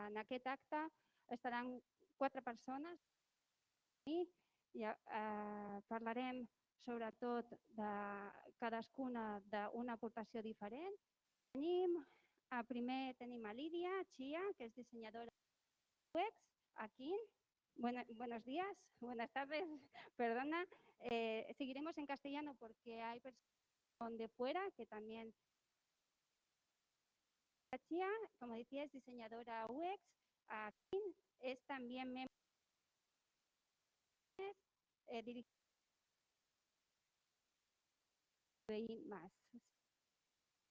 en aquest acte estaran 4 persones i parlarem sobretot de cadascuna d'una aportació diferent. Primer tenim a Lídia Chia, que és dissenyadora UX, aquí. Buenos días, buenas tardes, perdona. Seguiremos en castellano porque hay personas de fuera que también. Chia, como decía, es diseñadora UX. Aquí es también dirigente más.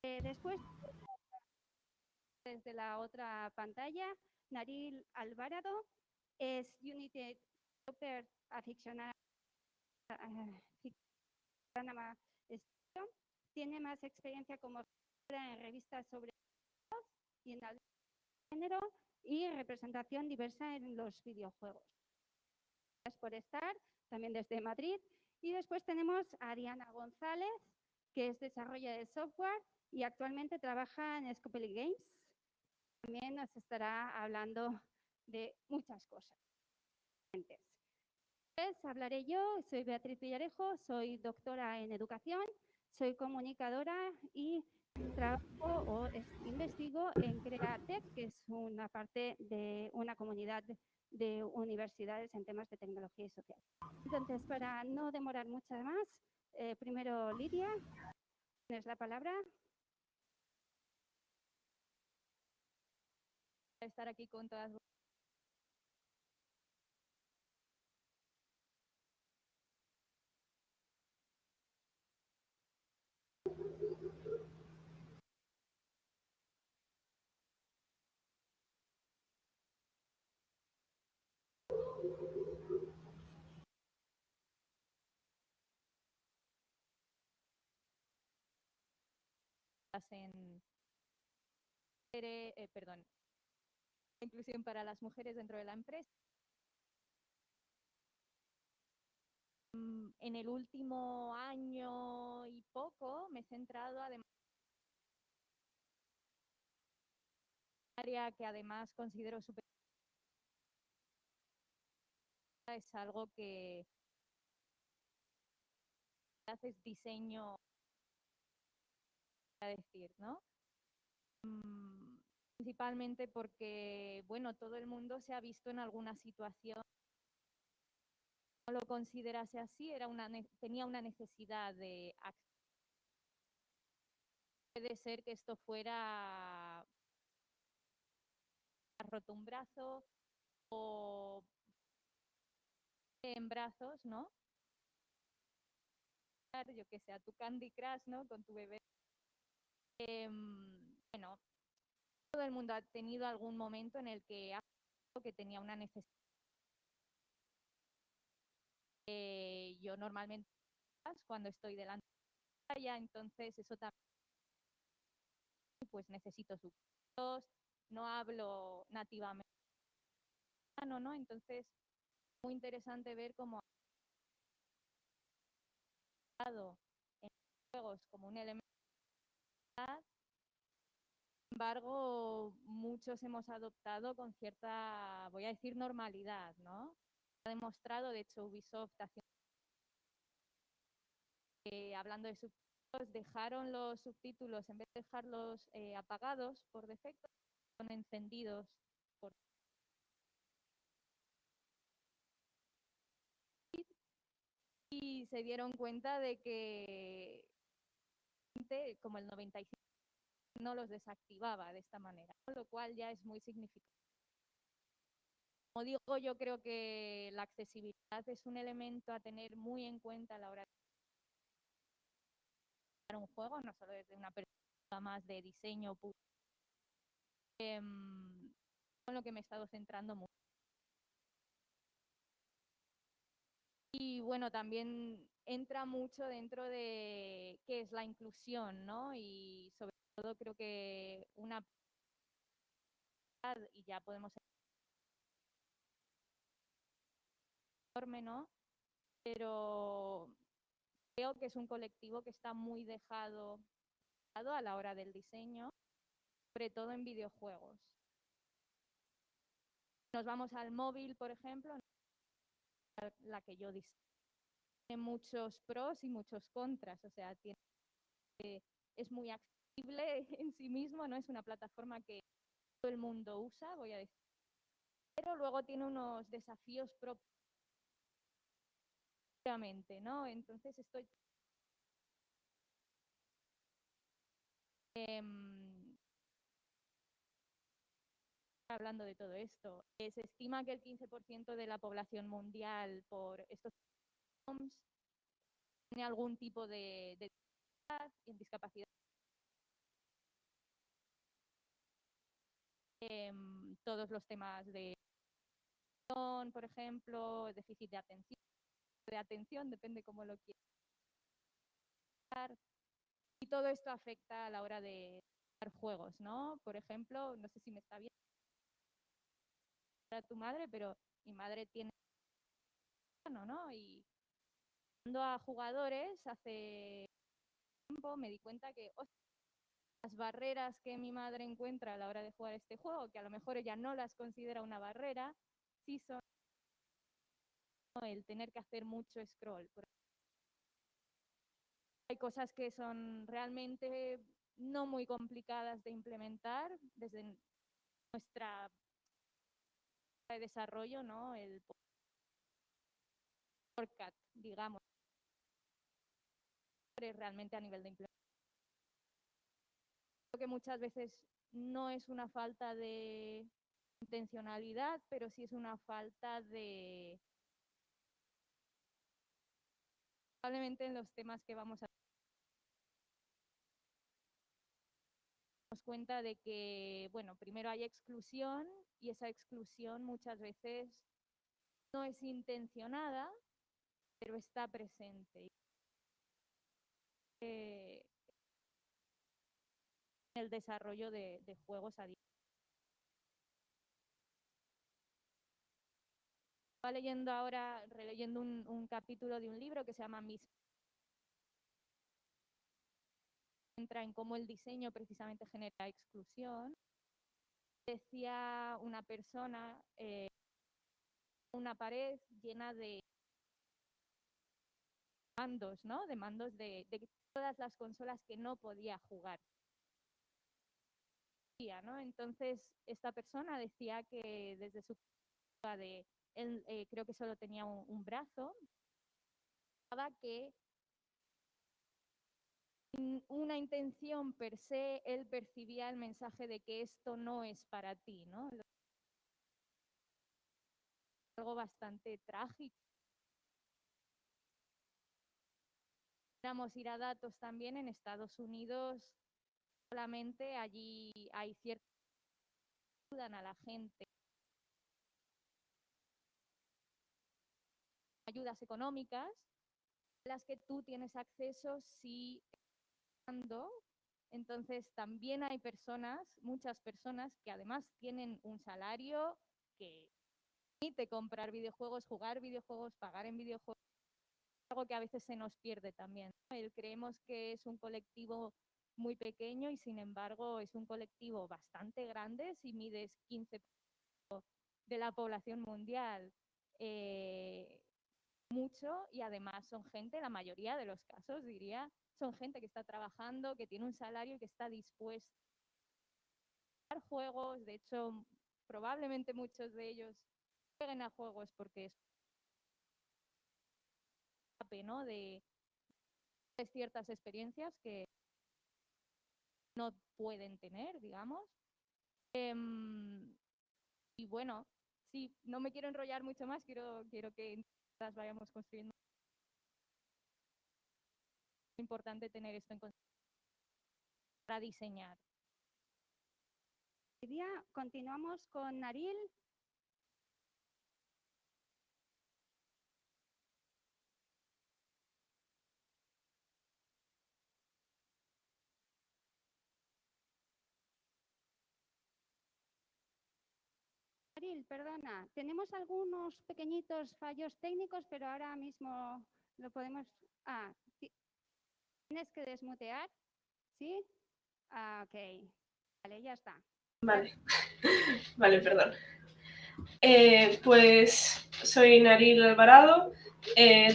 Después, desde la otra pantalla, Naril Alvarado es Unity Developer aficionada. Tiene más experiencia como en revistas sobre y en el género y representación diversa en los videojuegos. Gracias por estar, también desde Madrid. Y después tenemos a Ariana González, que es desarrolladora de software y actualmente trabaja en Scopely Games. También nos estará hablando de muchas cosas. Pues hablaré yo, soy Beatriz Villarejo, soy doctora en educación, soy comunicadora y trabajo o investigo en CreaTech, que es una parte de una comunidad de universidades en temas de tecnología y social. Entonces, para no demorar mucho más, primero Lidia, tienes la palabra. Estar aquí con todas vosotras. Perdón, inclusión para las mujeres dentro de la empresa. En el último año y poco me he centrado además en un área que además considero súper. Es algo que haces diseño, a decir, ¿no? Principalmente porque, bueno, todo el mundo se ha visto en alguna situación. No lo considerase así, tenía una necesidad de acción. Puede ser que esto fuera roto un brazo o en brazos, ¿no? Yo que sé, a tu Candy Crush, ¿no? Con tu bebé. Bueno, todo el mundo ha tenido algún momento en el que tenía una necesidad. Yo normalmente cuando estoy delante de la pantalla, entonces eso también, pues necesito subtítulos, no hablo nativamente, ¿no? Entonces, muy interesante ver cómo ha dado en juegos como un elemento. Sin embargo, muchos hemos adoptado con cierta, voy a decir, normalidad, ¿no? Ha demostrado, de hecho, Ubisoft hablando de subtítulos, dejaron los subtítulos, en vez de dejarlos apagados por defecto, son encendidos por y se dieron cuenta de que como el 95% no los desactivaba de esta manera, lo cual ya es muy significativo. Como digo, yo creo que la accesibilidad es un elemento a tener muy en cuenta a la hora de crear un juego, no solo desde una perspectiva más de diseño, con lo que me he estado centrando mucho. Y bueno, también entra mucho dentro de qué es la inclusión, ¿no? Y sobre todo creo que y ya podemos enorme, ¿no? Pero creo que es un colectivo que está muy dejado a la hora del diseño, sobre todo en videojuegos. Nos vamos al móvil, por ejemplo, la que yo diseñé. Tiene muchos pros y muchos contras, o sea, es muy accesible en sí mismo, no es una plataforma que todo el mundo usa, voy a decir, pero luego tiene unos desafíos propios, ¿no? Entonces estoy hablando de todo esto. Se estima que el 15% de la población mundial por estos tiene algún tipo de discapacidad. Todos los temas de, por ejemplo, déficit de atención, depende cómo lo quieras. Y todo esto afecta a la hora de jugar juegos, ¿no? Por ejemplo, no sé si me está viendo tu madre, pero mi madre tiene, ¿no? Y cuando a jugadores hace tiempo me di cuenta que las barreras que mi madre encuentra a la hora de jugar este juego, que a lo mejor ella no las considera una barrera, sí son el tener que hacer mucho scroll. Hay cosas que son realmente no muy complicadas de implementar desde nuestra de desarrollo, ¿no? El shortcut, digamos, realmente a nivel de implementación. Creo que muchas veces no es una falta de intencionalidad, pero sí es una falta de, probablemente en los temas que vamos a darnos cuenta de que, bueno, primero hay exclusión y esa exclusión muchas veces no es intencionada, pero está presente. En el desarrollo de juegos a distancia. Estaba leyendo ahora, releyendo un capítulo de un libro que se llama entra en cómo el diseño precisamente genera exclusión. Decía una persona, una pared llena de mandos, ¿no? De mandos de todas las consolas que no podía jugar, ¿no? Entonces, esta persona decía que desde su punto de él, creo que solo tenía un brazo, que sin una intención per se, él percibía el mensaje de que esto no es para ti, ¿no? Algo bastante trágico. Vamos a ir a datos también en Estados Unidos, solamente allí hay ciertas que ayudan a la gente. Ayudas económicas, a las que tú tienes acceso si entonces también hay personas, muchas personas que además tienen un salario que permite comprar videojuegos, jugar videojuegos, pagar en videojuegos, algo que a veces se nos pierde también. Creemos que es un colectivo muy pequeño y sin embargo es un colectivo bastante grande si mides 15% de la población mundial. Mucho y además son gente, la mayoría de los casos diría, son gente que está trabajando, que tiene un salario y que está dispuesto a jugar juegos. De hecho, probablemente muchos de ellos jueguen a juegos porque es ¿no? de ciertas experiencias que no pueden tener, digamos. Y bueno, sí, no me quiero enrollar mucho más, quiero que las vayamos construyendo. Es importante tener esto en consideración para diseñar. Continuamos con Naril. Naril, perdona, tenemos algunos pequeñitos fallos técnicos, pero ahora mismo lo podemos... tienes que desmutear, ¿sí? Ok, vale, ya está. Vale, vale, perdón. Pues soy Naril Alvarado,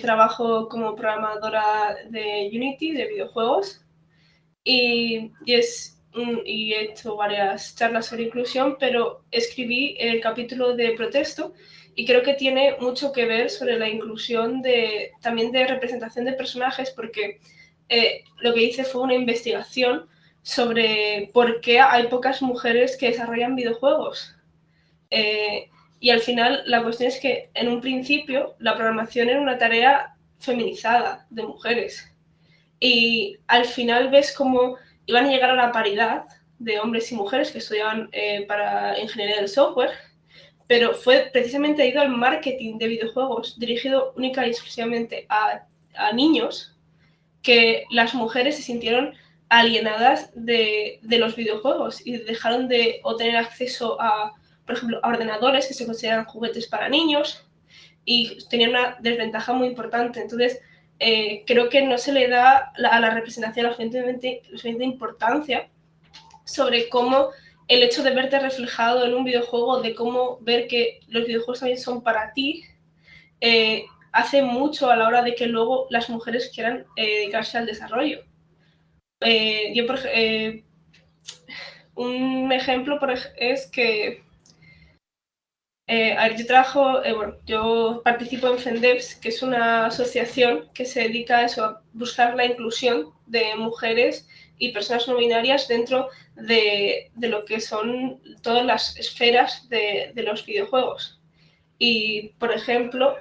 trabajo como programadora de Unity, de videojuegos, y he hecho varias charlas sobre inclusión, pero escribí el capítulo de Protesto y creo que tiene mucho que ver sobre la inclusión también de representación de personajes, porque lo que hice fue una investigación sobre por qué hay pocas mujeres que desarrollan videojuegos. Y al final la cuestión es que en un principio la programación era una tarea feminizada de mujeres. Y al final ves cómo iban a llegar a la paridad de hombres y mujeres que estudiaban para ingeniería del software, pero fue precisamente debido al marketing de videojuegos dirigido única y exclusivamente a niños que las mujeres se sintieron alienadas de los videojuegos y dejaron de tener acceso a, por ejemplo, a ordenadores que se consideran juguetes para niños y tenían una desventaja muy importante. Entonces, creo que no se le da a la representación la suficiente importancia sobre cómo el hecho de verte reflejado en un videojuego, de cómo ver que los videojuegos también son para ti, hace mucho a la hora de que luego las mujeres quieran dedicarse al desarrollo. Un ejemplo es que yo participo en FENDEVS, que es una asociación que se dedica a eso, a buscar la inclusión de mujeres y personas no binarias dentro de lo que son todas las esferas de los videojuegos. Y, por ejemplo,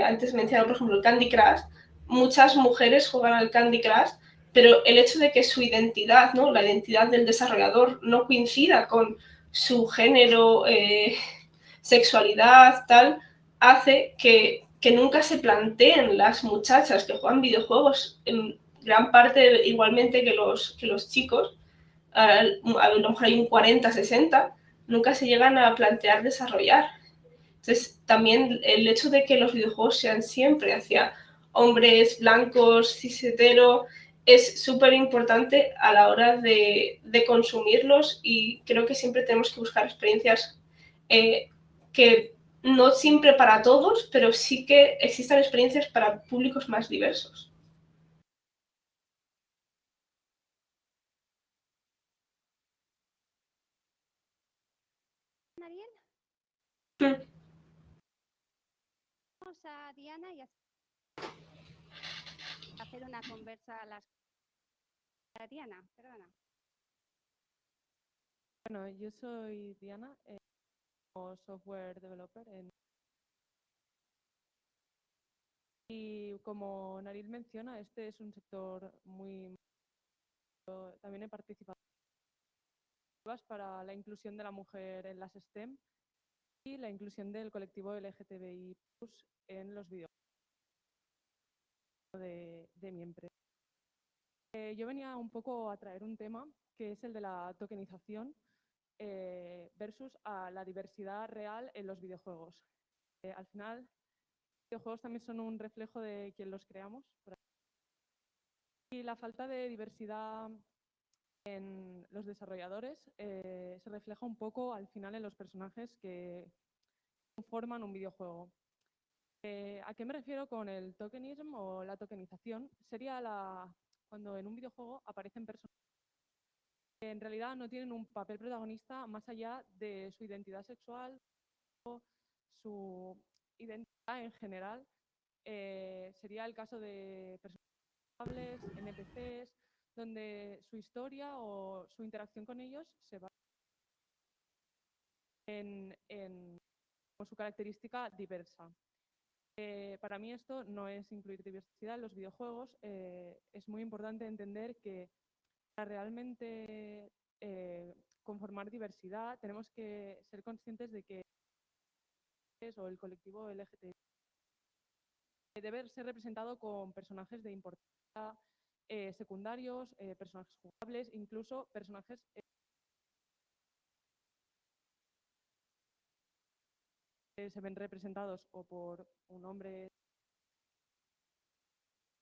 antes mencionaba, por ejemplo, el Candy Crush. Muchas mujeres juegan al Candy Crush, pero el hecho de que su identidad, ¿no? La identidad del desarrollador, no coincida con su género, sexualidad, tal, hace que nunca se planteen las muchachas que juegan videojuegos en gran parte igualmente que los chicos, a lo mejor hay un 40-60, nunca se llegan a plantear desarrollar. Entonces, también el hecho de que los videojuegos sean siempre hacia hombres blancos, cis hetero, es súper importante a la hora de consumirlos, y creo que siempre tenemos que buscar experiencias que no siempre para todos, pero sí que existan experiencias para públicos más diversos. Ariel. Vamos a Diana y hacer una conversa a las... Diana, perdona. Bueno, yo soy Diana, como software developer y como Naril menciona, este es un sector muy... También he participado para la inclusión de la mujer en las STEM y la inclusión del colectivo LGTBI+ en los videojuegos de mi empresa. Yo venía un poco a traer un tema que es el de la tokenización versus a la diversidad real en los videojuegos. Al final, los videojuegos también son un reflejo de quien los creamos. Y la falta de diversidad en los desarrolladores se refleja un poco al final en los personajes que conforman un videojuego. ¿A qué me refiero con el tokenism o la tokenización? Sería cuando en un videojuego aparecen personajes que en realidad no tienen un papel protagonista más allá de su identidad sexual o su identidad en general. Sería el caso de personajes, NPCs, donde su historia o su interacción con ellos se va con su característica diversa. Para mí esto no es incluir diversidad en los videojuegos. Es muy importante entender que para realmente conformar diversidad tenemos que ser conscientes de que el colectivo LGTBI debe ser representado con personajes de importancia, secundarios, personajes jugables, incluso personajes se ven representados o por un hombre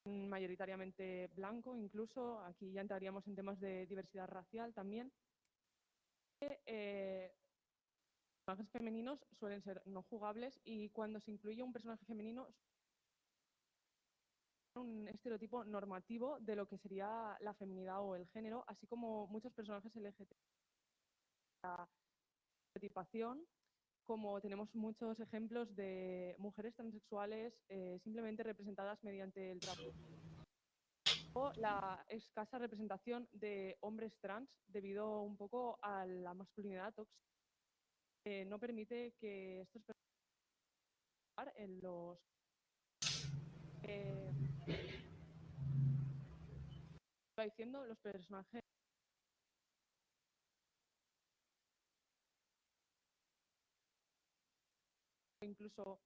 mayoritariamente blanco, incluso aquí ya entraríamos en temas de diversidad racial también. personajes femeninos suelen ser no jugables y cuando se incluye un personaje femenino un estereotipo normativo de lo que sería la feminidad o el género, así como muchos personajes LGTB. La estereotipación, como tenemos muchos ejemplos de mujeres transexuales simplemente representadas mediante el trabajo, o la escasa representación de hombres trans debido un poco a la masculinidad tóxica, que no permite que estos personajes en los va diciendo los personajes incluso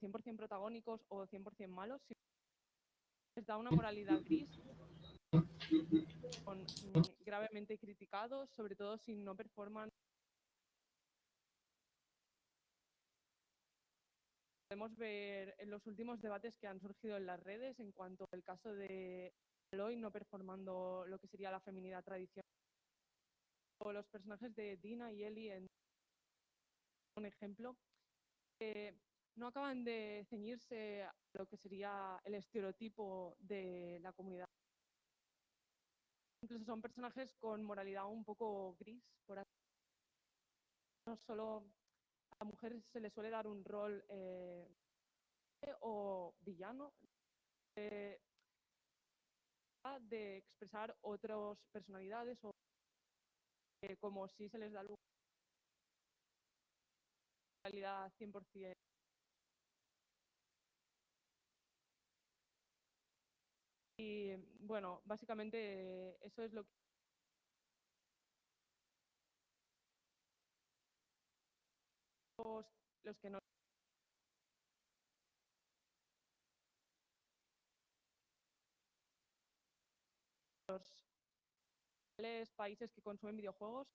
100% protagónicos o 100% malos, les da una moralidad gris, son gravemente criticados, sobre todo si no performan. Podemos ver en los últimos debates que han surgido en las redes en cuanto al caso de Aloy no performando lo que sería la feminidad tradicional, o los personajes de Dina y Ellie en un ejemplo, no acaban de ceñirse a lo que sería el estereotipo de la comunidad. Incluso son personajes con moralidad un poco gris, por así. No solo a la mujer se le suele dar un rol o villano de expresar otras personalidades o como si se les da luz realidad 100%. Y bueno, básicamente eso es lo que los que no los países que consumen videojuegos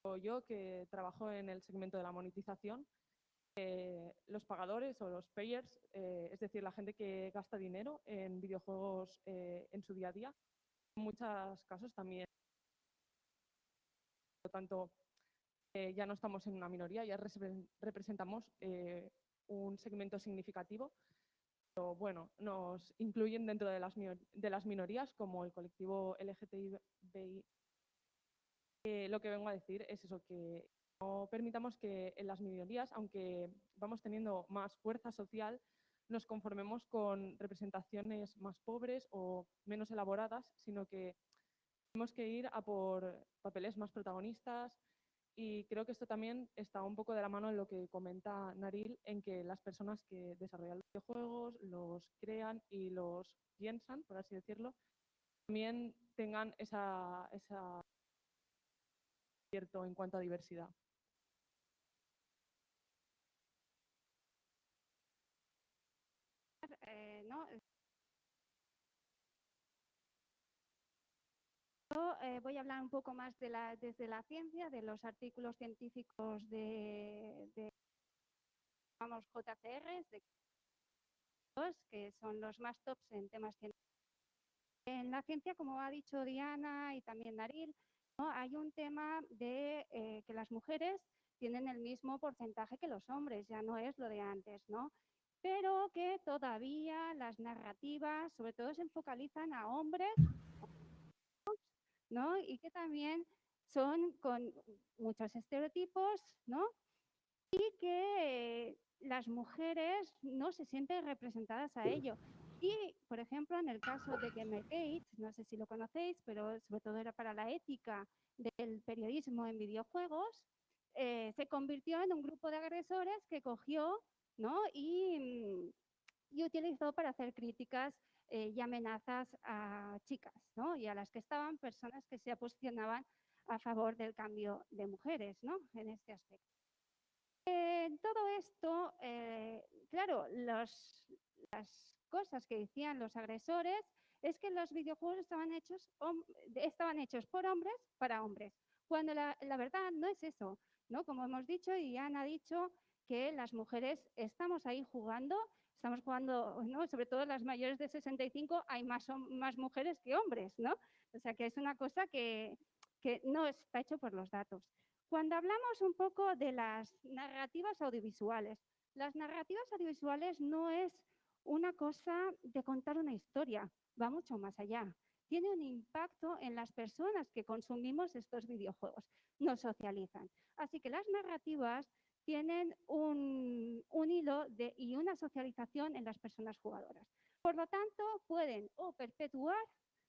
o yo que trabajo en el segmento de la monetización, los pagadores o los payers, es decir, la gente que gasta dinero en videojuegos en su día a día, en muchos casos también, por lo tanto, ya no estamos en una minoría, ya representamos un segmento significativo, pero bueno, nos incluyen dentro de las minorías como el colectivo LGTBI. Lo que vengo a decir es eso, que no permitamos que en las minorías, aunque vamos teniendo más fuerza social, nos conformemos con representaciones más pobres o menos elaboradas, sino que tenemos que ir a por papeles más protagonistas. Y creo que esto también está un poco de la mano en lo que comenta Naril, en que las personas que desarrollan los videojuegos, los crean y los piensan, por así decirlo, también tengan esa cierto en cuanto a diversidad. ¿No? Yo voy a hablar un poco más desde la ciencia, de los artículos científicos llamamos JCRs, que son los más tops en temas científicos. En la ciencia, como ha dicho Diana y también Naril, ¿no? Hay un tema de que las mujeres tienen el mismo porcentaje que los hombres, ya no es lo de antes, ¿no? Pero que todavía las narrativas, sobre todo, se focalizan a hombres, ¿no? Y que también son con muchos estereotipos, ¿no? Y que las mujeres no se sienten representadas a ello. Y, por ejemplo, en el caso de Gamergate, no sé si lo conocéis, pero sobre todo era para la ética del periodismo en videojuegos, se convirtió en un grupo de agresores que cogió, ¿no? y utilizó para hacer críticas y amenazas a chicas, ¿no? Y a las que estaban personas que se posicionaban a favor del cambio de mujeres, ¿no? En este aspecto. Todo esto, claro, las cosas que decían los agresores es que los videojuegos estaban hechos por hombres para hombres, cuando la verdad no es eso, ¿no? Como hemos dicho y Ana ha dicho, que las mujeres estamos ahí jugando, estamos jugando, ¿no? Sobre todo las mayores de 65, hay más mujeres que hombres, ¿no? O sea que es una cosa que no está hecho por los datos. Cuando hablamos un poco de las narrativas audiovisuales, las narrativas audiovisuales no es una cosa de contar una historia, va mucho más allá. Tiene un impacto en las personas que consumimos estos videojuegos, nos socializan. Así que las narrativas tienen un hilo y una socialización en las personas jugadoras. Por lo tanto, pueden o perpetuar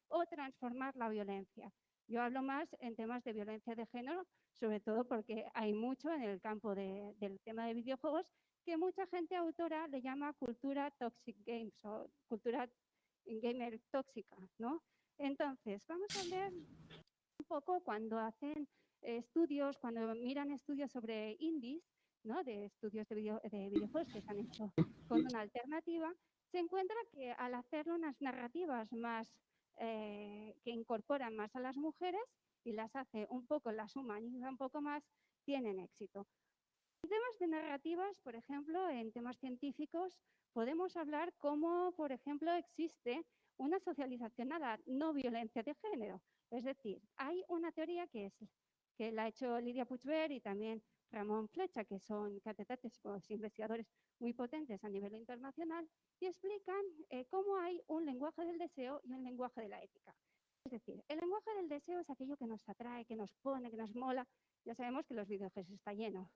o transformar la violencia. Yo hablo más en temas de violencia de género, sobre todo porque hay mucho en el campo del tema de videojuegos que mucha gente autora le llama cultura toxic games o cultura gamer tóxica, ¿no? Entonces, vamos a ver un poco cuando hacen estudios, cuando miran estudios sobre indies, ¿no? De estudios de videojuegos que se han hecho con una alternativa, se encuentra que al hacer unas narrativas más que incorporan más a las mujeres y las hace un poco, las humaniza un poco más, tienen éxito. En temas de narrativas, por ejemplo, en temas científicos, podemos hablar cómo, por ejemplo, existe una socialización a la no violencia de género. Es decir, hay una teoría que la ha hecho Lidia Puigvert y también Ramón Flecha, que son catedráticos investigadores muy potentes a nivel internacional, y explican cómo hay un lenguaje del deseo y un lenguaje de la ética. Es decir, el lenguaje del deseo es aquello que nos atrae, que nos pone, que nos mola. Ya sabemos que los videojuegos está lleno.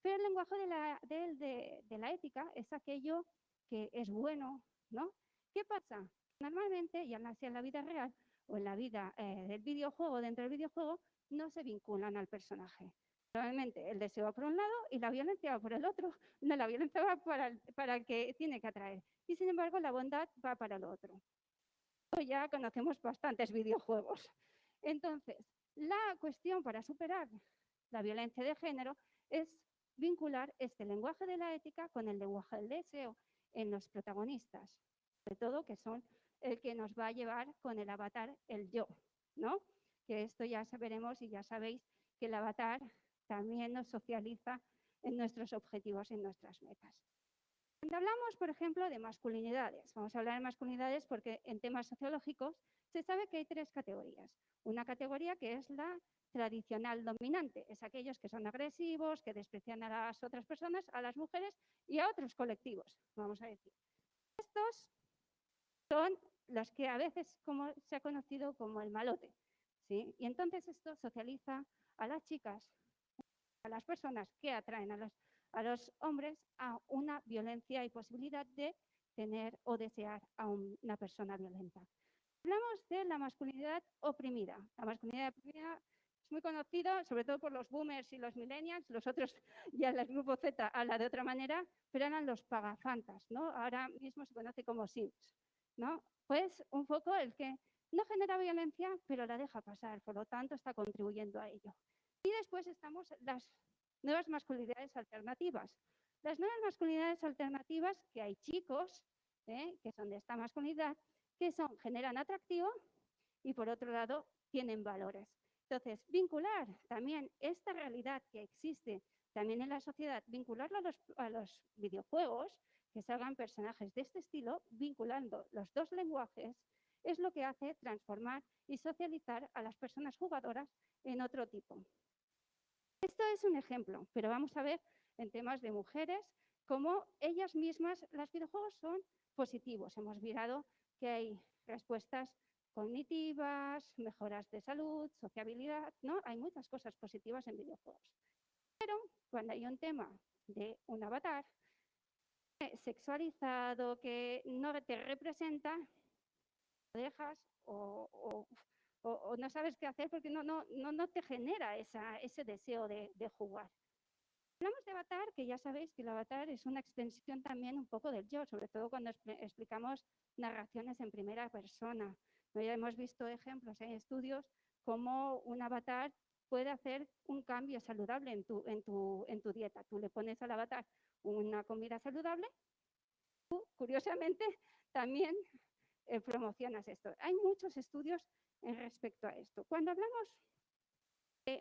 Pero el lenguaje de la ética es aquello que es bueno, ¿no? ¿Qué pasa? Normalmente, ya sea en la vida real o en la vida del videojuego, dentro del videojuego, no se vinculan al personaje. Normalmente el deseo va por un lado y la violencia va por el otro. No, la violencia va para el que tiene que atraer. Y sin embargo, la bondad va para el otro. Ya conocemos bastantes videojuegos. Entonces, la cuestión para superar la violencia de género es vincular este lenguaje de la ética con el lenguaje del deseo en los protagonistas, sobre todo que son el que nos va a llevar con el avatar, el yo, ¿no? Que esto ya saberemos y ya sabéis que el avatar también nos socializa en nuestros objetivos y en nuestras metas. Cuando hablamos, por ejemplo, de masculinidades, vamos a hablar de masculinidades porque en temas sociológicos se sabe que hay tres categorías. Una categoría que es la tradicional dominante, es aquellos que son agresivos, que desprecian a las otras personas, a las mujeres y a otros colectivos, vamos a decir. Estos son los que a veces se ha conocido como el malote, ¿sí? Y entonces esto socializa a las chicas, a las personas que atraen a los hombres a una violencia y posibilidad de tener o desear a una persona violenta. Hablamos de la masculinidad oprimida. La masculinidad oprimida es muy conocida, sobre todo por los boomers y los millennials. Los otros, ya el grupo Z habla de otra manera, pero eran los pagafantas, ¿no? Ahora mismo se conoce como Sims, ¿no? Pues un poco el que no genera violencia, pero la deja pasar, por lo tanto está contribuyendo a ello. Y después estamos las nuevas masculinidades alternativas. Las nuevas masculinidades alternativas, que hay chicos que son de esta masculinidad, que generan atractivo y por otro lado tienen valores. Entonces, vincular también esta realidad que existe también en la sociedad, vincularlo a los videojuegos, que salgan personajes de este estilo, vinculando los dos lenguajes, es lo que hace transformar y socializar a las personas jugadoras en otro tipo. Esto es un ejemplo, pero vamos a ver en temas de mujeres cómo ellas mismas, los videojuegos son positivos. Hemos mirado que hay respuestas cognitivas, mejoras de salud, sociabilidad, ¿no? Hay muchas cosas positivas en videojuegos. Pero cuando hay un tema de un avatar sexualizado que no te representa, lo dejas o no sabes qué hacer porque no te genera ese deseo de jugar. Hablamos de avatar, que ya sabéis que el avatar es una extensión también un poco del yo, sobre todo cuando explicamos narraciones en primera persona. Ya hemos visto ejemplos en estudios como un avatar puede hacer un cambio saludable en tu dieta. Tú le pones al avatar una comida saludable, tú, curiosamente, también promocionas esto. Hay muchos estudios respecto a esto. Cuando hablamos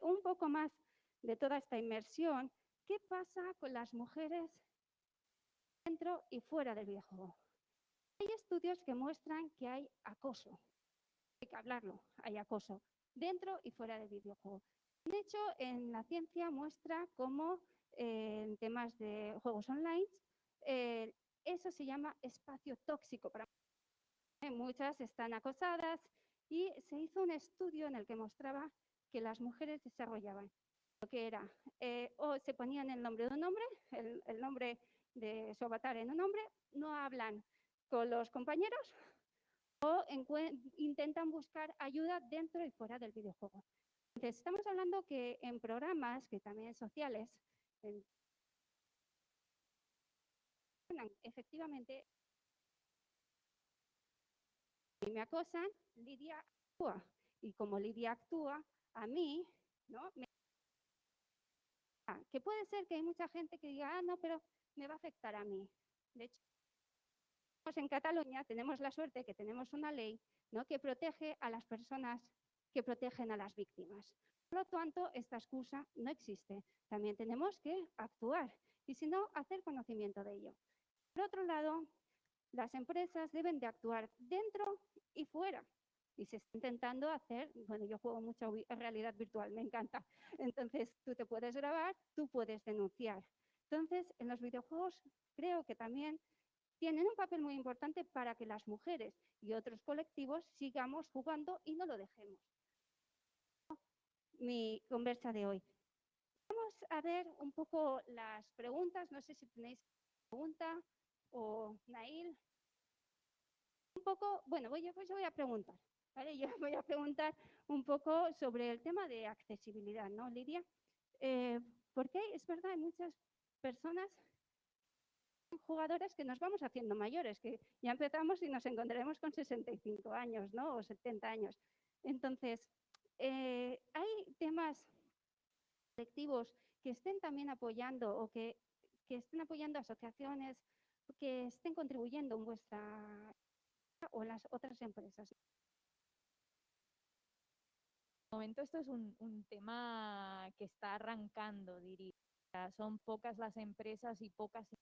un poco más de toda esta inmersión, ¿qué pasa con las mujeres dentro y fuera del videojuego. Hay estudios que muestran que hay acoso, hay que hablarlo, hay acoso dentro y fuera del videojuego. De hecho, en la ciencia muestra cómo en temas de juegos online, eso se llama espacio tóxico. Muchas están acosadas y se hizo un estudio en el que mostraba que las mujeres desarrollaban lo que era, o se ponían el nombre de un hombre, el nombre de su avatar en un hombre, no hablan con los compañeros o intentan buscar ayuda dentro y fuera del videojuego. Entonces, estamos hablando que en programas, que también sociales, efectivamente, y me acosan, Lidia actúa. Y como Lidia actúa, a mí, ¿no? Que puede ser que hay mucha gente que diga, no, pero me va a afectar a mí. De hecho, en Cataluña tenemos la suerte que tenemos una ley, ¿no?, que protege a las personas que protegen a las víctimas. Por lo tanto, esta excusa no existe. También tenemos que actuar y, si no, hacer conocimiento de ello. Por otro lado, las empresas deben de actuar dentro y fuera. Y se está intentando hacer, bueno, yo juego mucho realidad virtual, me encanta. Entonces, tú te puedes grabar, tú puedes denunciar. Entonces, en los videojuegos creo que también tienen un papel muy importante para que las mujeres y otros colectivos sigamos jugando y no lo dejemos. Mi conversa de hoy. Vamos a ver un poco las preguntas. No sé si tenéis pregunta o Nail. Un poco, bueno, yo voy a preguntar, ¿vale? Yo voy a preguntar un poco sobre el tema de accesibilidad, ¿no, Lidia? Porque es verdad, hay muchas personas, jugadores, que nos vamos haciendo mayores, que ya empezamos y nos encontraremos con 65 años, ¿no? O 70 años. Entonces, hay temas colectivos que estén también apoyando o que estén apoyando asociaciones que estén contribuyendo en vuestra o las otras empresas. De momento esto es un tema que está arrancando, diría. O sea, son pocas las empresas y pocas están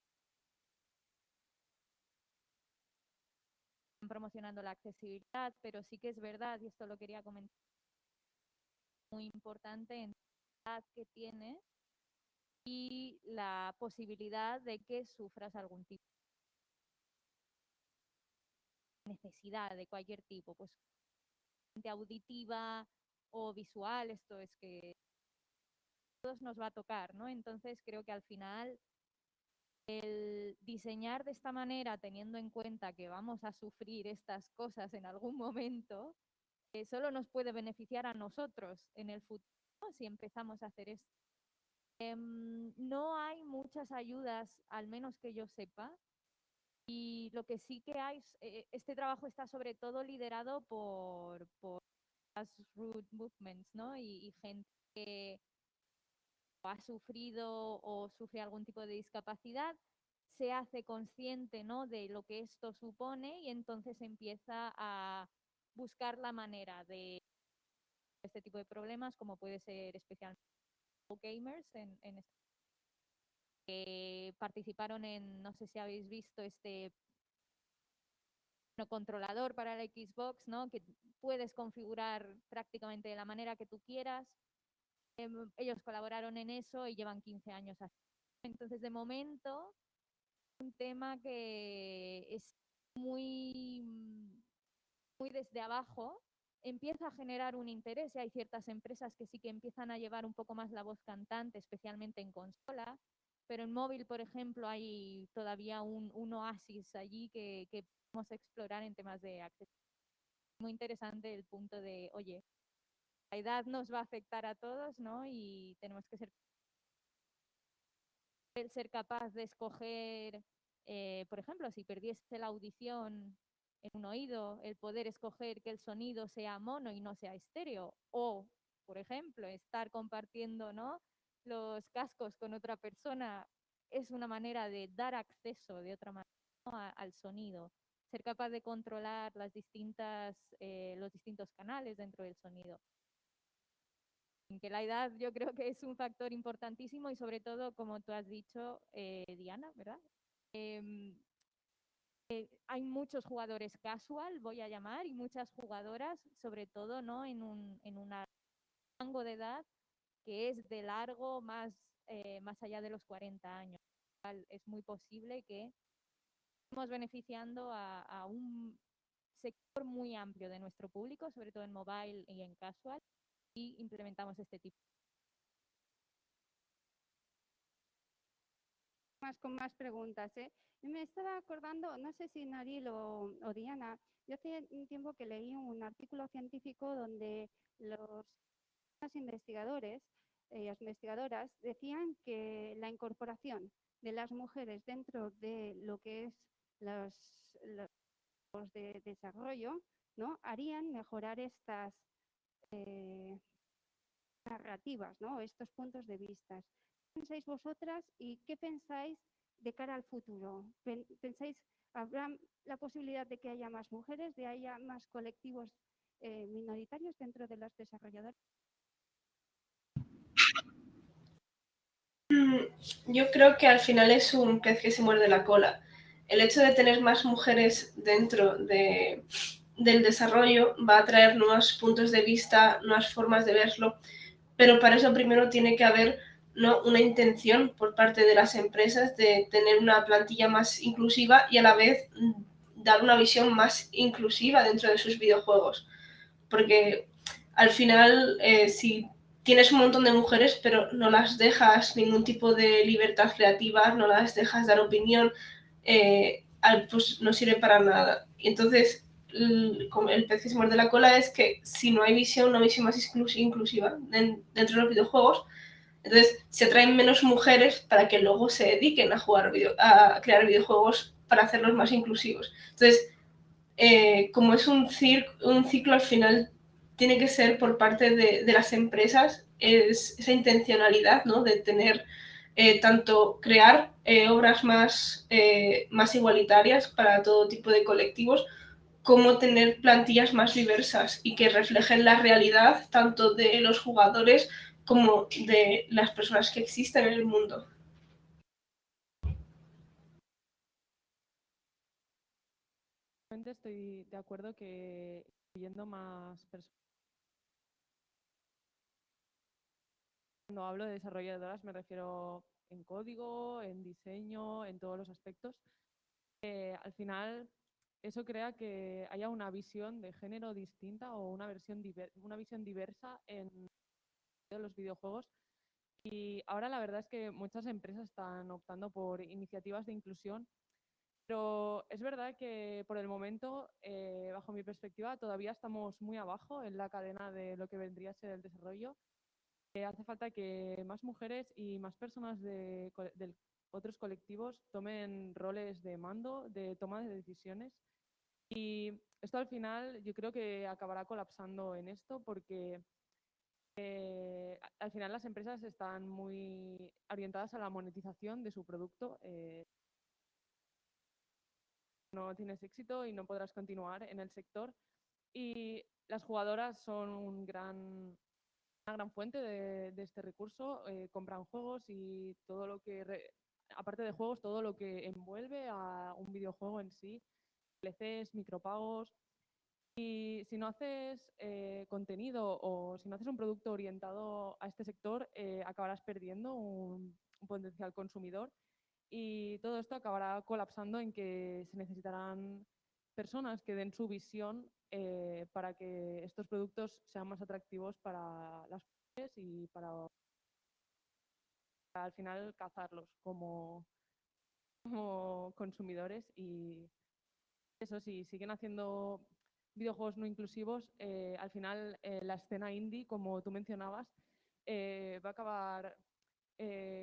promocionando la accesibilidad, pero sí que es verdad, y esto lo quería comentar, muy importante en la edad que tienes y la posibilidad de que sufras algún tipo de necesidad de cualquier tipo, pues auditiva o visual, esto es que a todos nos va a tocar, ¿no? Entonces creo que al final el diseñar de esta manera, teniendo en cuenta que vamos a sufrir estas cosas en algún momento, solo nos puede beneficiar a nosotros en el futuro si empezamos a hacer esto. No hay muchas ayudas, al menos que yo sepa, y lo que sí que hay, este trabajo está sobre todo liderado por grassroots movements, ¿no? Y gente que ha sufrido o sufre algún tipo de discapacidad, se hace consciente, ¿no?, de lo que esto supone y entonces empieza a buscar la manera de este tipo de problemas, como puede ser especialmente gamers que participaron en, no sé si habéis visto este controlador para la Xbox, ¿no?, que puedes configurar prácticamente de la manera que tú quieras. Ellos colaboraron en eso y llevan 15 años así. Entonces, de momento, un tema que es muy desde abajo, empieza a generar un interés y hay ciertas empresas que sí que empiezan a llevar un poco más la voz cantante, especialmente en consola, pero en móvil, por ejemplo, hay todavía un oasis allí que podemos explorar en temas de acceso. Muy interesante el punto de, oye, la edad nos va a afectar a todos, ¿no? Y tenemos que ser capaz de escoger, por ejemplo, si perdiese la audición en un oído, el poder escoger que el sonido sea mono y no sea estéreo, o, por ejemplo, estar compartiendo, ¿no?, los cascos con otra persona, es una manera de dar acceso de otra manera, ¿no?, al sonido, ser capaz de controlar los distintos canales dentro del sonido. Que la edad yo creo que es un factor importantísimo y sobre todo, como tú has dicho, Diana, ¿verdad? Hay muchos jugadores casual, voy a llamar, y muchas jugadoras, sobre todo, ¿no? en un rango de edad que es de largo más allá de los 40 años. Es muy posible que estemos beneficiando a un sector muy amplio de nuestro público, sobre todo en mobile y en casual, y implementamos este tipo. Con más preguntas, ¿eh? Me estaba acordando, no sé si Naril o Diana, yo hace un tiempo que leí un artículo científico donde los investigadores y las investigadoras decían que la incorporación de las mujeres dentro de lo que es los de desarrollo, ¿no? Harían mejorar estas narrativas, ¿no? Estos puntos de vista. ¿Qué pensáis vosotras y qué pensáis de cara al futuro? ¿Pensáis habrá la posibilidad de que haya más mujeres, de que haya más colectivos minoritarios dentro de las desarrolladoras? Yo creo que al final es un pez que se muerde la cola. El hecho de tener más mujeres dentro del desarrollo va a traer nuevos puntos de vista, nuevas formas de verlo, pero para eso primero tiene que haber, ¿no?, una intención por parte de las empresas de tener una plantilla más inclusiva y a la vez dar una visión más inclusiva dentro de sus videojuegos. Porque al final, si tienes un montón de mujeres, pero no las dejas ningún tipo de libertad creativa, no las dejas dar opinión, pues no sirve para nada. Y entonces, el pez que se muerde la cola es que si no hay visión, una visión más inclusiva dentro de los videojuegos, entonces se atraen menos mujeres para que luego se dediquen a a crear videojuegos para hacerlos más inclusivos. Entonces, como es un ciclo, al final tiene que ser por parte de las empresas esa intencionalidad, ¿no?, de tener tanto crear obras más igualitarias para todo tipo de colectivos, como tener plantillas más diversas y que reflejen la realidad tanto de los jugadores como de las personas que existen en el mundo. Estoy de acuerdo que incluyendo más personas. Cuando hablo de desarrolladoras me refiero en código, en diseño, en todos los aspectos. Al final eso crea que haya una visión de género distinta o una visión diversa en los videojuegos. Y ahora la verdad es que muchas empresas están optando por iniciativas de inclusión, pero es verdad que por el momento, bajo mi perspectiva, todavía estamos muy abajo en la cadena de lo que vendría a ser el desarrollo. Hace falta que más mujeres y más personas de otros colectivos tomen roles de mando, de toma de decisiones. Y esto al final yo creo que acabará colapsando en esto porque al final las empresas están muy orientadas a la monetización de su producto. No tienes éxito y no podrás continuar en el sector. Y las jugadoras son una gran fuente de este recurso. Compran juegos y todo lo que, aparte de juegos, todo lo que envuelve a un videojuego en sí, DLCs, micropagos. Y si no haces contenido o si no haces un producto orientado a este sector, acabarás perdiendo un potencial consumidor y todo esto acabará colapsando en que se necesitarán personas que den su visión para que estos productos sean más atractivos para las mujeres y para al final cazarlos como consumidores. Y eso sí, siguen haciendo videojuegos no inclusivos, al final la escena indie, como tú mencionabas, va a acabar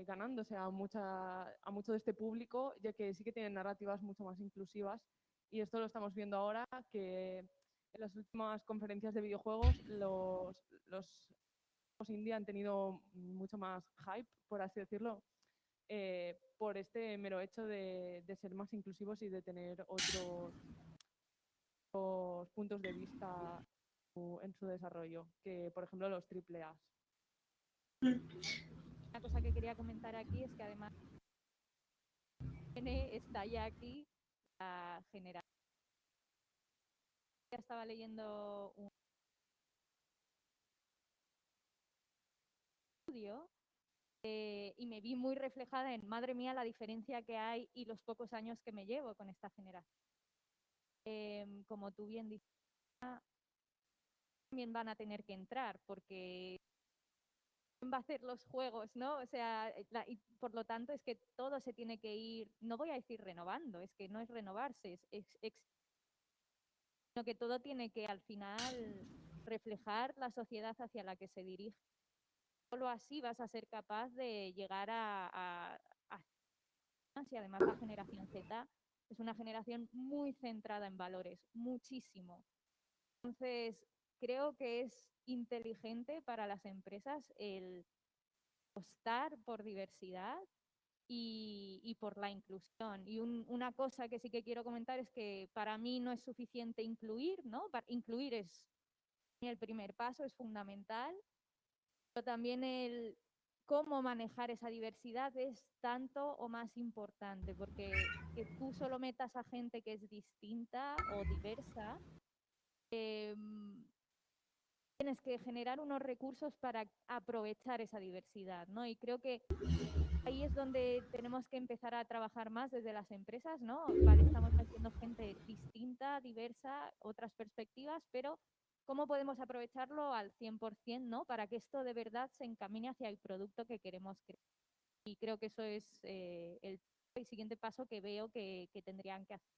ganándose a mucho de este público, ya que sí que tienen narrativas mucho más inclusivas. Y esto lo estamos viendo ahora, que en las últimas conferencias de videojuegos los indie han tenido mucho más hype, por así decirlo, por este mero hecho de ser más inclusivos y de tener otros puntos de vista en su desarrollo, que por ejemplo los AAA. Una cosa que quería comentar aquí es que además está ya aquí la generación. Ya estaba leyendo un estudio y me vi muy reflejada en, madre mía, la diferencia que hay y los pocos años que me llevo con esta generación. Como tú bien dices, también van a tener que entrar porque va a hacer los juegos, ¿no? O sea, y por lo tanto es que todo se tiene que ir, no voy a decir renovando, es que no es renovarse, sino que todo tiene que al final reflejar la sociedad hacia la que se dirige. Solo así vas a ser capaz de llegar y además la generación Z es una generación muy centrada en valores, muchísimo. Entonces, creo que es inteligente para las empresas el apostar por diversidad y por la inclusión. Y una cosa que sí que quiero comentar es que para mí no es suficiente incluir, ¿no? Incluir es el primer paso, es fundamental, pero también el cómo manejar esa diversidad es tanto o más importante, porque que tú solo metas a gente que es distinta o diversa, tienes que generar unos recursos para aprovechar esa diversidad, ¿no? Y creo que ahí es donde tenemos que empezar a trabajar más desde las empresas, ¿no? Vale, estamos metiendo gente distinta, diversa, otras perspectivas, pero ¿cómo podemos aprovecharlo al 100%, ¿no? Para que esto de verdad se encamine hacia el producto que queremos crear. Y creo que eso es el siguiente paso que veo que tendrían que hacer.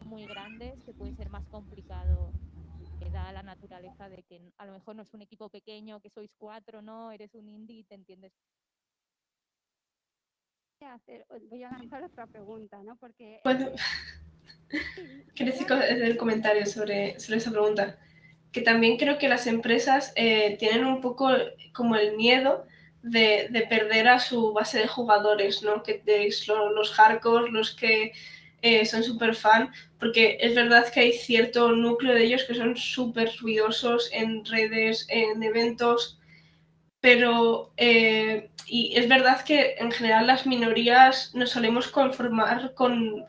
Muy grandes, que puede ser más complicado, da la naturaleza de que a lo mejor no es un equipo pequeño, que sois 4, ¿no? Eres un indie y te entiendes. Voy a lanzar otra pregunta, ¿no? Porque Bueno, quería hacer el comentario sobre esa pregunta. Que también creo que las empresas tienen un poco como el miedo de perder a su base de jugadores, ¿no? Que los hardcore, los que son súper fan, porque es verdad que hay cierto núcleo de ellos que son súper ruidosos en redes, en eventos, pero y es verdad que en general las minorías nos solemos conformar con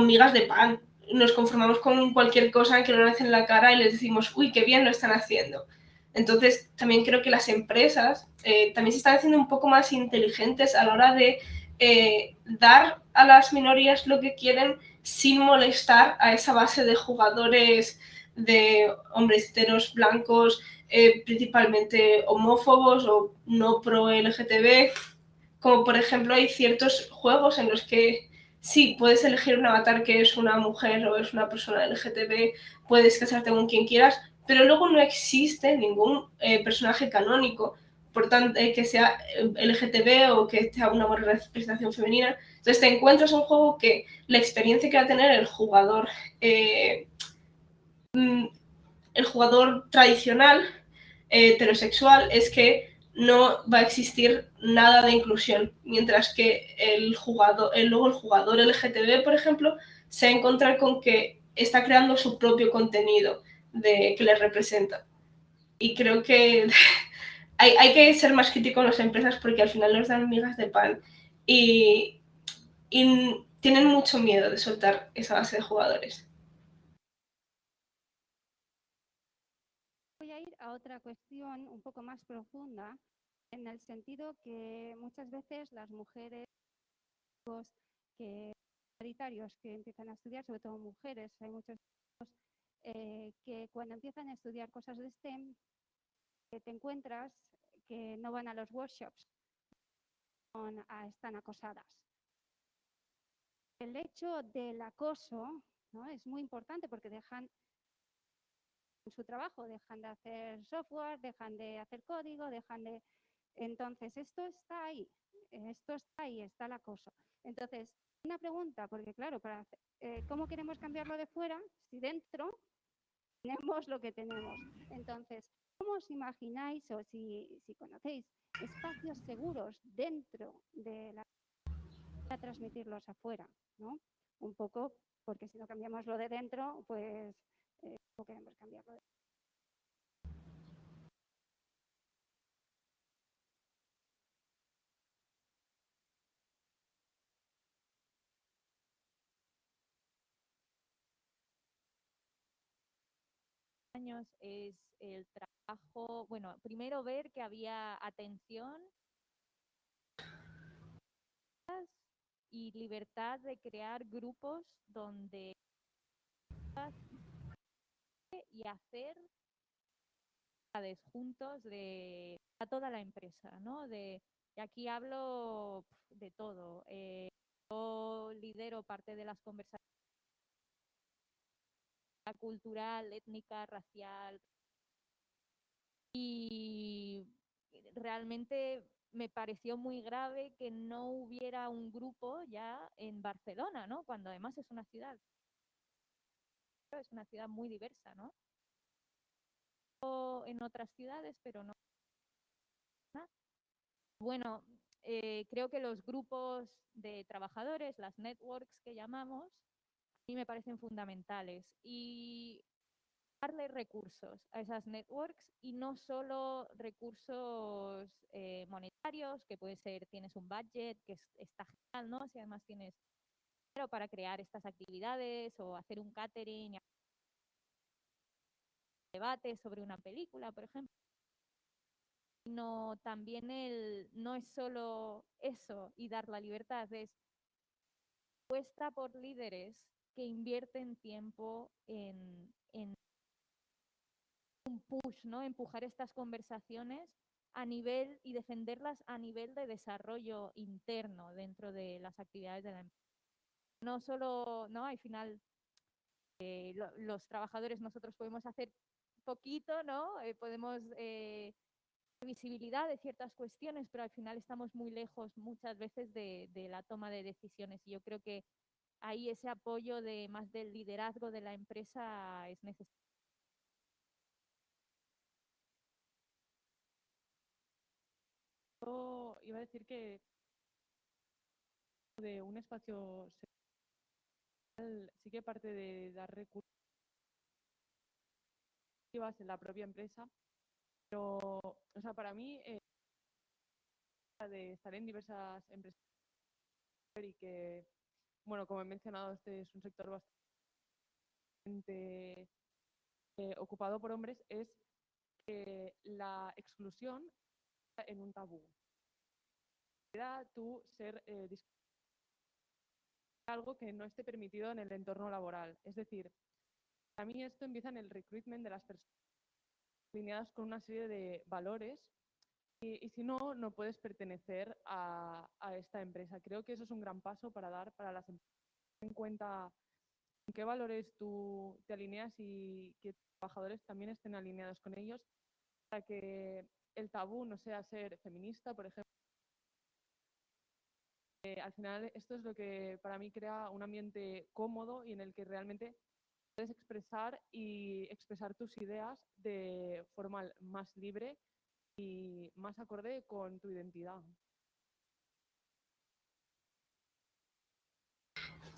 migas de pan. Nos conformamos con cualquier cosa que nos hacen en la cara y les decimos, uy, qué bien lo están haciendo. Entonces, también creo que las empresas también se están haciendo un poco más inteligentes a la hora de dar a las minorías lo que quieren sin molestar a esa base de jugadores de hombres heteros blancos, principalmente homófobos o no pro LGTB, como por ejemplo hay ciertos juegos en los que sí, puedes elegir un avatar que es una mujer o es una persona LGTB, puedes casarte con quien quieras, pero luego no existe ningún personaje canónico, por tanto, que sea LGTB o que tenga una buena representación femenina. Entonces te encuentras un juego que la experiencia que va a tener el jugador tradicional heterosexual es que no va a existir nada de inclusión, mientras que luego el jugador LGTB, por ejemplo, se va a encontrar con que está creando su propio contenido que le representa. Y creo que hay que ser más crítico con las empresas porque al final nos dan migas de pan y tienen mucho miedo de soltar esa base de jugadores. voy a ir a otra cuestión un poco más profunda, en el sentido que muchas veces las mujeres minoritarios que empiezan a estudiar, sobre todo mujeres, hay muchos que cuando empiezan a estudiar cosas de STEM, te encuentras que no van a los workshops, están acosadas. El hecho del acoso, ¿no? Es muy importante porque dejan su trabajo, dejan de hacer software, dejan de hacer código, Entonces, esto está ahí, está el acoso. Entonces, una pregunta, porque claro, ¿cómo queremos cambiarlo de fuera si dentro tenemos lo que tenemos? Entonces, ¿cómo os imagináis o si conocéis espacios seguros dentro de la para transmitirlos afuera, ¿no? Un poco, porque si no cambiamos lo de dentro, pues no queremos cambiarlo de años es el trabajo, bueno, primero ver que había atención y libertad de crear grupos donde y hacer juntos a toda la empresa, ¿no? Y aquí hablo de todo. Yo lidero parte de las conversaciones cultural, étnica, racial, y realmente me pareció muy grave que no hubiera un grupo ya en Barcelona, ¿no? Cuando además es una ciudad muy diversa, ¿no? O en otras ciudades, pero no. Bueno, creo que los grupos de trabajadores, las networks que llamamos, a mí me parecen fundamentales. Y darle recursos a esas networks y no solo recursos monetarios, que puede ser, tienes un budget, que está genial, ¿no? Si además tienes dinero para crear estas actividades o hacer un catering, debate sobre una película, por ejemplo. No, también no es solo eso y dar la libertad, es puesta por líderes que invierten tiempo en un push, ¿no? Empujar estas conversaciones a nivel y defenderlas a nivel de desarrollo interno dentro de las actividades de la empresa. No solo, ¿no? Al final, los trabajadores nosotros podemos hacer poquito, ¿no? Podemos visibilidad de ciertas cuestiones, pero al final estamos muy lejos muchas veces de la toma de decisiones. Y yo creo que ahí ese apoyo de más del liderazgo de la empresa es necesario. Yo iba a decir que de un espacio sí que parte de dar recursos en la propia empresa, pero, o sea, para mí, de estar en diversas empresas y que, bueno, como he mencionado, este es un sector bastante ocupado por hombres, es que la exclusión en un tabú. Tú ser algo que no esté permitido en el entorno laboral. Es decir, para mí esto empieza en el recruitment de las personas alineadas con una serie de valores y si no, no puedes pertenecer a esta empresa. Creo que eso es un gran paso para dar para las empresas. Ten en cuenta en qué valores tú te alineas y que tus trabajadores también estén alineados con ellos para que el tabú no sea ser feminista, por ejemplo. Al final esto es lo que para mí crea un ambiente cómodo y en el que realmente puedes expresar tus ideas de forma más libre y más acorde con tu identidad.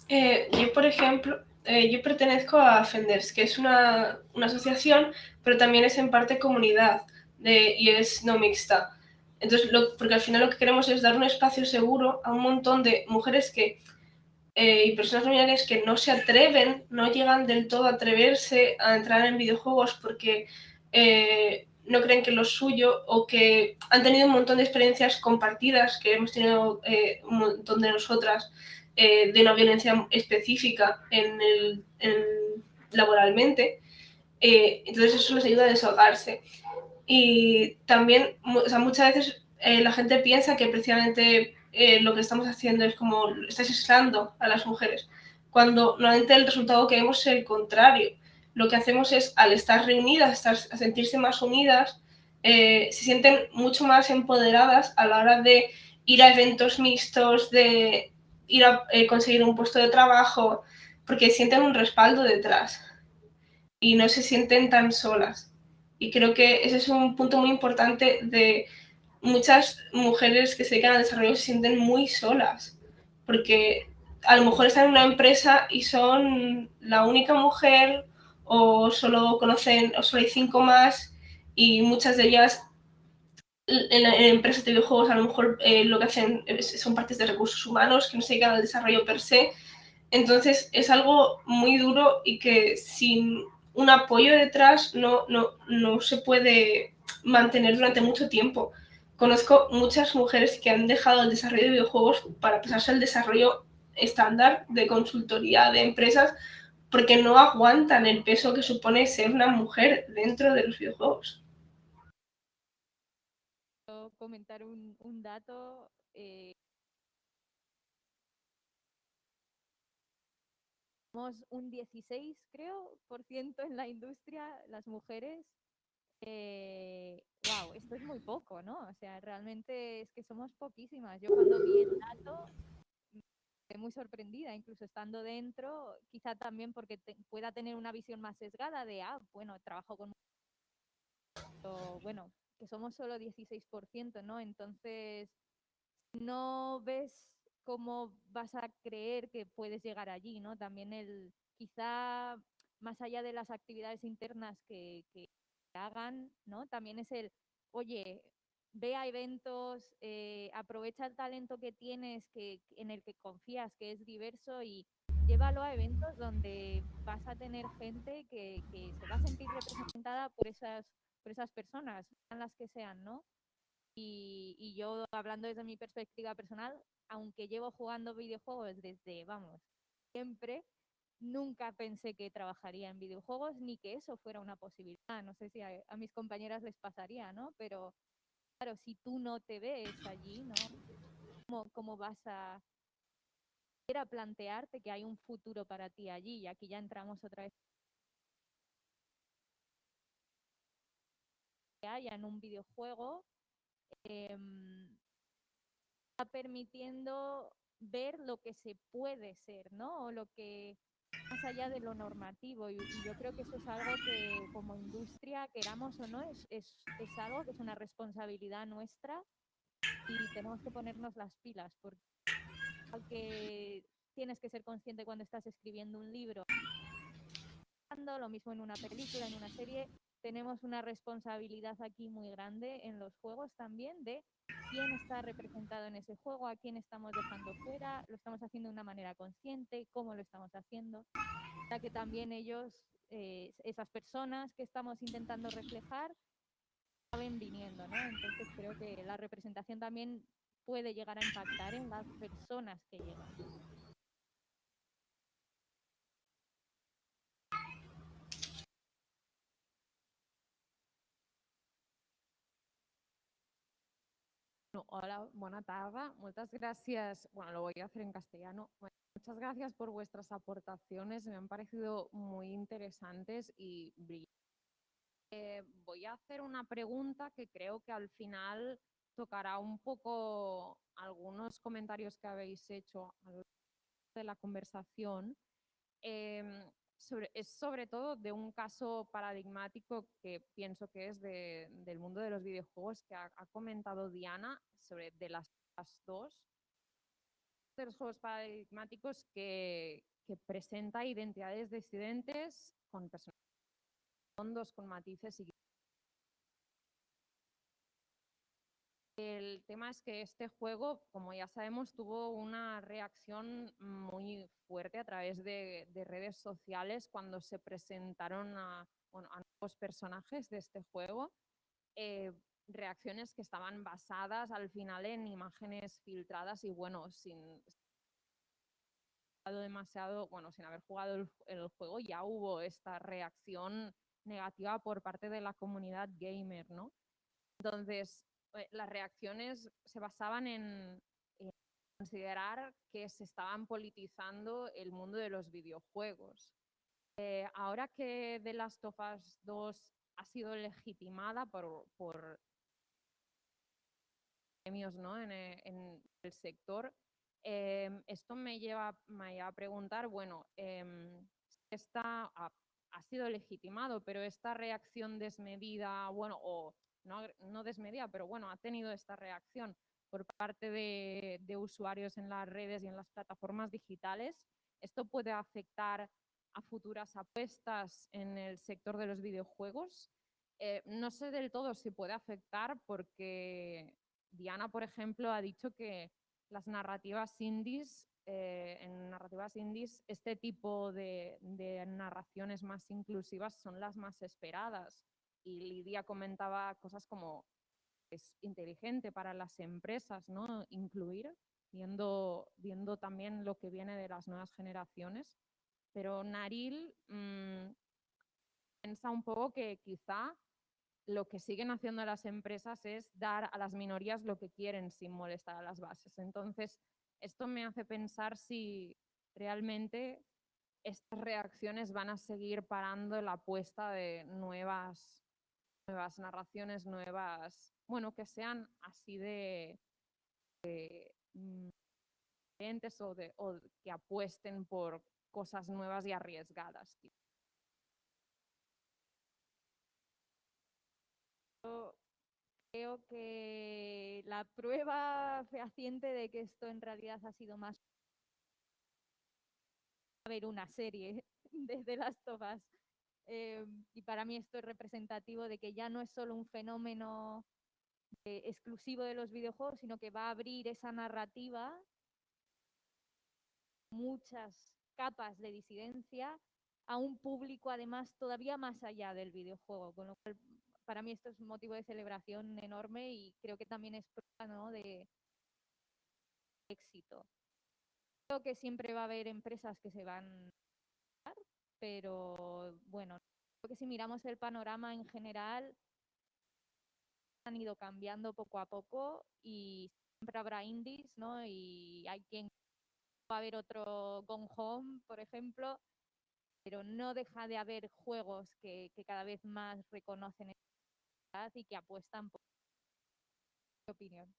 Yo, por ejemplo, yo pertenezco a Fenders, que es una asociación, pero también es en parte comunidad y es no mixta. Entonces, porque al final lo que queremos es dar un espacio seguro a un montón de mujeres y personas no binarias que no se atreven, no llegan del todo a atreverse a entrar en videojuegos porque no creen que es lo suyo o que han tenido un montón de experiencias compartidas que hemos tenido un montón de nosotras de una violencia específica laboralmente. Entonces eso les ayuda a desahogarse. Y también, o sea, muchas veces la gente piensa que precisamente lo que estamos haciendo es como estáis aislando a las mujeres, cuando normalmente el resultado que vemos es el contrario. Lo que hacemos es, al estar reunidas, a sentirse más unidas, se sienten mucho más empoderadas a la hora de ir a eventos mixtos, de ir a conseguir un puesto de trabajo, porque sienten un respaldo detrás y no se sienten tan solas. Y creo que ese es un punto muy importante de muchas mujeres que se dedican al desarrollo se sienten muy solas, porque a lo mejor están en una empresa y son la única mujer o solo conocen, o solo hay 5 más y muchas de ellas en empresas de videojuegos a lo mejor lo que hacen son partes de recursos humanos que no se dedican al desarrollo per se. Entonces es algo muy duro y que sin un apoyo detrás no se puede mantener durante mucho tiempo. Conozco muchas mujeres que han dejado el desarrollo de videojuegos para pasarse al desarrollo estándar de consultoría de empresas porque no aguantan el peso que supone ser una mujer dentro de los videojuegos. Quiero comentar un dato. Somos un 16, creo, por ciento en la industria, las mujeres. Wow, esto es muy poco, ¿no? O sea, realmente es que somos poquísimas. Yo cuando vi el dato me quedé muy sorprendida, incluso estando dentro, quizá también porque pueda tener una visión más sesgada de, bueno, trabajo con... Pero, bueno, que somos solo 16%, ¿no? Entonces, no ves cómo vas a creer que puedes llegar allí, ¿no? También quizá más allá de las actividades internas que hagan, ¿no? También es oye, ve a eventos, aprovecha el talento que tienes, en el que confías, que es diverso y llévalo a eventos donde vas a tener gente que se va a sentir representada por esas personas, sean las que sean, ¿no? Y yo, hablando desde mi perspectiva personal, aunque llevo jugando videojuegos desde, vamos, siempre, nunca pensé que trabajaría en videojuegos ni que eso fuera una posibilidad. No sé si a mis compañeras les pasaría, ¿no? Pero claro, si tú no te ves allí, ¿no? ¿Cómo vas a plantearte que hay un futuro para ti allí? Y aquí ya entramos otra vez que haya en un videojuego. Está permitiendo ver lo que se puede ser, ¿no? O lo que más allá de lo normativo. Y yo creo que eso es algo que como industria, queramos o no, es algo que es una responsabilidad nuestra y tenemos que ponernos las pilas, porque tienes que ser consciente cuando estás escribiendo un libro, lo mismo en una película, en una serie, tenemos una responsabilidad aquí muy grande en los juegos también de quién está representado en ese juego, a quién estamos dejando fuera, lo estamos haciendo de una manera consciente, cómo lo estamos haciendo, para que también ellos, esas personas que estamos intentando reflejar, acaben viniendo, ¿no? Entonces creo que la representación también puede llegar a impactar en las personas que llegan. Hola, buena tarde. Muchas gracias. Bueno, lo voy a hacer en castellano. Muchas gracias por vuestras aportaciones. Me han parecido muy interesantes y brillantes. Voy a hacer una pregunta que creo que al final tocará un poco algunos comentarios que habéis hecho a lo largo de la conversación. Es sobre todo de un caso paradigmático que pienso que es del mundo de los videojuegos que ha comentado Diana sobre de las dos de los juegos paradigmáticos que presenta identidades disidentes con personajes fondos, con matices y el tema es que este juego, como ya sabemos, tuvo una reacción muy fuerte a través de redes sociales cuando se presentaron a nuevos personajes de este juego. Reacciones que estaban basadas al final en imágenes filtradas y bueno, sin haber jugado el juego, ya hubo esta reacción negativa por parte de la comunidad gamer, ¿no? Entonces, las reacciones se basaban en considerar que se estaban politizando el mundo de los videojuegos. Ahora que The Last of Us 2 ha sido legitimada por premios, ¿no? en el sector, esto me lleva a preguntar, bueno, esta ha sido legitimado, pero esta reacción desmedida, bueno, o no desmedida, pero bueno, ha tenido esta reacción por parte de usuarios en las redes y en las plataformas digitales, ¿esto puede afectar a futuras apuestas en el sector de los videojuegos? No sé del todo si puede afectar porque Diana, por ejemplo, ha dicho que las narrativas indies, en narrativas indies este tipo de narraciones más inclusivas son las más esperadas. Y Lidia comentaba cosas como es inteligente para las empresas, ¿no? Incluir, viendo también lo que viene de las nuevas generaciones. Pero Naril piensa un poco que quizá lo que siguen haciendo las empresas es dar a las minorías lo que quieren sin molestar a las bases. Entonces, esto me hace pensar si realmente estas reacciones van a seguir parando la apuesta de nuevas narraciones, bueno, que sean así de diferentes o que apuesten por cosas nuevas y arriesgadas. Yo creo que la prueba fehaciente de que esto en realidad ha sido más a ver una serie de The Last of Us. Y para mí esto es representativo de que ya no es solo un fenómeno exclusivo de los videojuegos, sino que va a abrir esa narrativa, muchas capas de disidencia, a un público además todavía más allá del videojuego, con lo cual para mí esto es un motivo de celebración enorme y creo que también es prueba, ¿no?, de éxito. Creo que siempre va a haber empresas que se van a dar, pero bueno, creo que si miramos el panorama en general han ido cambiando poco a poco y siempre habrá indies, ¿no? Y hay quien va a haber otro Gone Home, por ejemplo, pero no deja de haber juegos que cada vez más reconocen esta y que apuestan por mi opinión.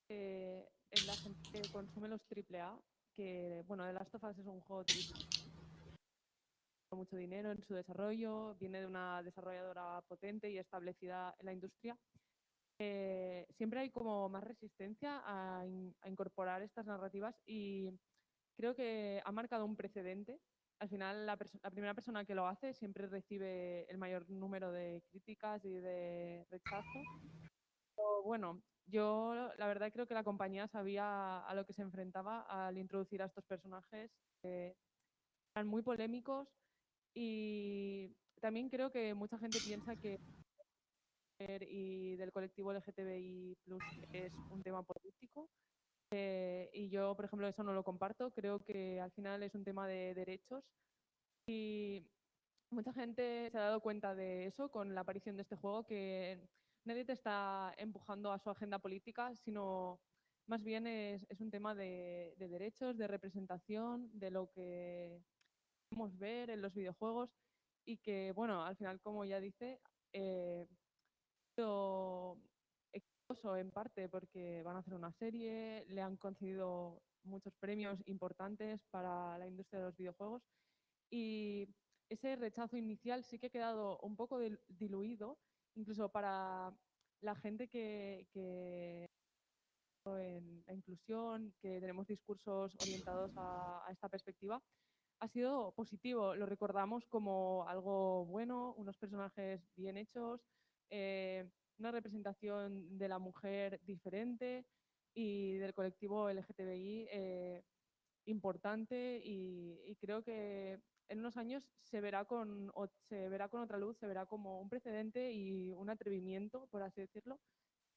En la gente que consume los AAA, que bueno, The Last of Us es un juego AAA, mucho dinero en su desarrollo, viene de una desarrolladora potente y establecida en la industria. Siempre hay como más resistencia a incorporar estas narrativas y creo que ha marcado un precedente. Al final, la primera persona que lo hace siempre recibe el mayor número de críticas y de rechazo. Pero bueno, yo la verdad creo que la compañía sabía a lo que se enfrentaba al introducir a estos personajes. Eran muy polémicos y también creo que mucha gente piensa que y del colectivo LGTBI+ es un tema político. Y yo, por ejemplo, eso no lo comparto. Creo que al final es un tema de derechos y mucha gente se ha dado cuenta de eso con la aparición de este juego, que nadie te está empujando a su agenda política, sino más bien es un tema de derechos, de representación, de lo que podemos ver en los videojuegos y que, bueno, al final, como ya dice, exitoso en parte porque van a hacer una serie, le han concedido muchos premios importantes para la industria de los videojuegos y ese rechazo inicial sí que ha quedado un poco diluido, incluso para la gente que en la inclusión, que tenemos discursos orientados a esta perspectiva, ha sido positivo. Lo recordamos como algo bueno, unos personajes bien hechos, una representación de la mujer diferente y del colectivo LGTBI importante y creo que en unos años se verá con otra luz, se verá como un precedente y un atrevimiento, por así decirlo,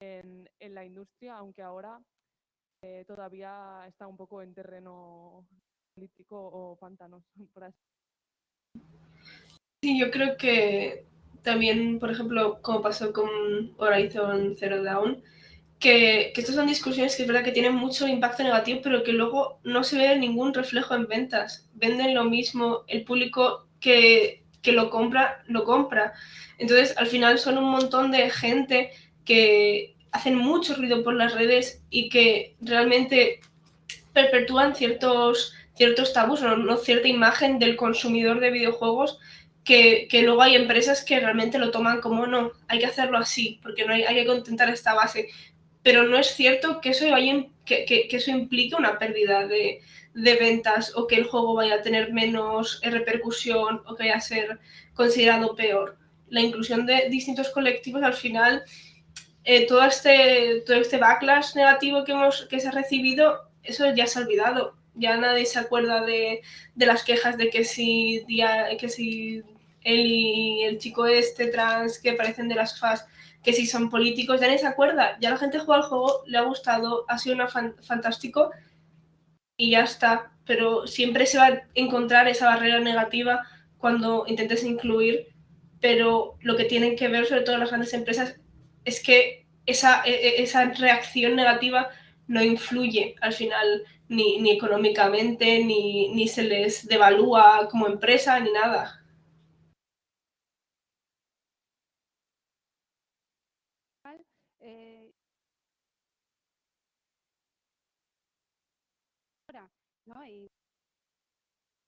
en la industria, aunque ahora todavía está un poco en terreno político o pantanos, por así decirlo. Sí, yo creo que también, por ejemplo, como pasó con Horizon Zero Dawn, que estas son discusiones que es verdad que tienen mucho impacto negativo, pero que luego no se ve ningún reflejo en ventas. Venden lo mismo, el público que lo compra. Entonces, al final son un montón de gente que hacen mucho ruido por las redes y que realmente perpetúan ciertos tabús, no cierta imagen del consumidor de videojuegos que luego hay empresas que realmente lo toman como no, hay que hacerlo así, porque no hay que contentar esta base. Pero no es cierto que eso, que eso implique una pérdida de ventas o que el juego vaya a tener menos repercusión o que vaya a ser considerado peor. La inclusión de distintos colectivos al final todo este backlash negativo que se ha recibido, eso ya se ha olvidado. Ya nadie se acuerda de las quejas de que si él y el chico este trans que parecen de las FAS, que si son políticos, ya nadie se acuerda. Ya la gente juega al juego, le ha gustado, ha sido fantástico y ya está. Pero siempre se va a encontrar esa barrera negativa cuando intentes incluir, pero lo que tienen que ver, sobre todo las grandes empresas, es que esa reacción negativa no influye al final ni económicamente, ni se les devalúa como empresa, ni nada. Eh, ¿no? Y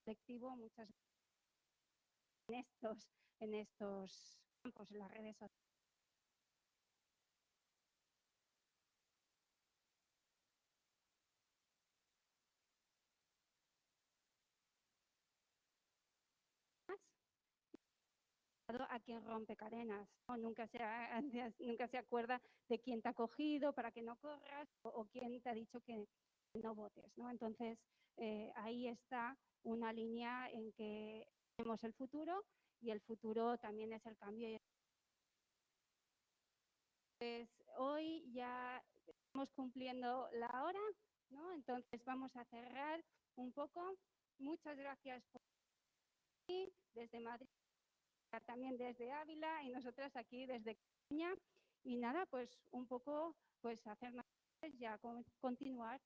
colectivo muchas en estos campos, en las redes sociales. A quien rompe cadenas, ¿no? Nunca se acuerda de quién te ha cogido para que no corras o quién te ha dicho que no votes, ¿no? Entonces, ahí está una línea en que tenemos el futuro y el futuro también es el cambio. Pues hoy ya estamos cumpliendo la hora, ¿no? Entonces vamos a cerrar un poco. Muchas gracias por aquí desde Madrid, también desde Ávila y nosotras aquí desde Cataluña. Y nada, pues un poco pues hacer más ya continuar